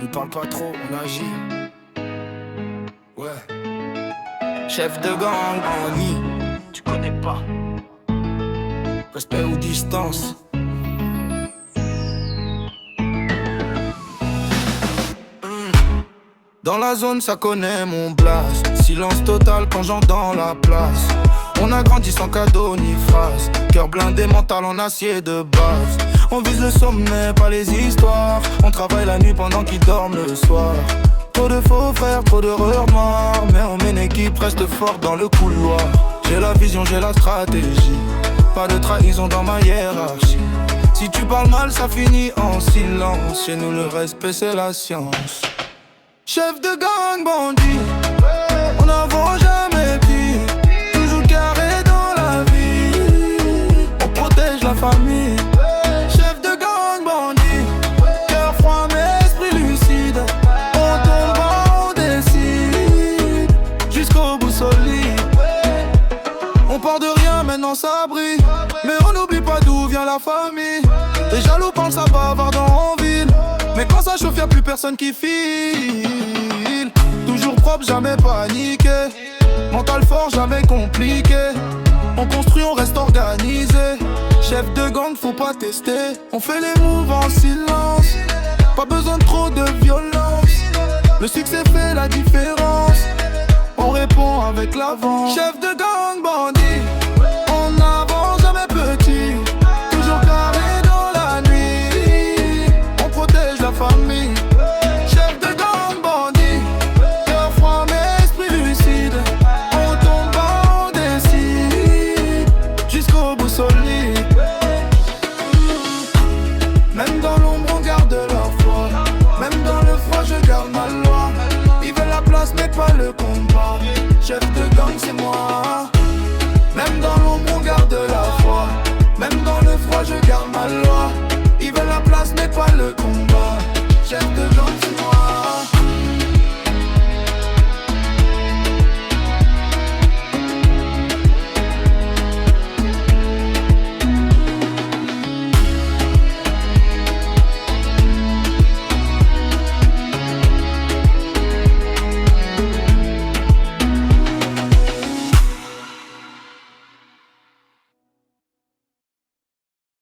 On parle pas trop, on agit. Ouais. Chef de gang, Annie, tu connais pas. Respect ou distance. Dans la zone, ça connaît mon blast. Silence total quand j'entre dans la place. On a grandi sans cadeau ni phrase. Cœur blindé, mental en acier de base. On vise le sommet, pas les histoires. On travaille la nuit pendant qu'ils dorment le soir. Trop de faux frères, trop d'erreurs noires. Mais on met une équipe, reste forte dans le couloir. J'ai la vision, j'ai la stratégie. Pas de trahison dans ma hiérarchie. Si tu parles mal, ça finit en silence. Chez nous, le respect, c'est la science. Chef de gang, bandit, on n'avance jamais petit. Toujours carré dans la vie, on protège la famille. Chef de gang, bandit, cœur froid mais esprit lucide. On tombe bas, on décide, jusqu'au bout solide. On part de rien, maintenant ça brille. Mais on n'oublie pas d'où vient la famille. Les jaloux parlent, ça bavardent en ville. Mais quand ça chauffe, y'a plus personne qui file. Toujours propre, jamais paniqué. Mental fort, jamais compliqué. On construit, on reste organisé. Chef de gang, faut pas tester. On fait les moves en silence. Pas besoin de trop de violence. Le succès fait la différence. On répond avec l'avant. Chef de gang, bandit, on avance jamais petit. Toujours carré dans la nuit. On protège la famille. Chef de gang, bandit, cœur froid mais esprit lucide. On tombe bas, on décide, jusqu'au bout solide. Même dans l'ombre on garde la foi. Même dans le froid je garde ma loi. Ils veulent la place mais pas le combat. Chef de gang c'est moi. Même dans l'ombre on garde la foi. Même dans le froid je garde ma loi. Ils veulent la place mais pas le combat.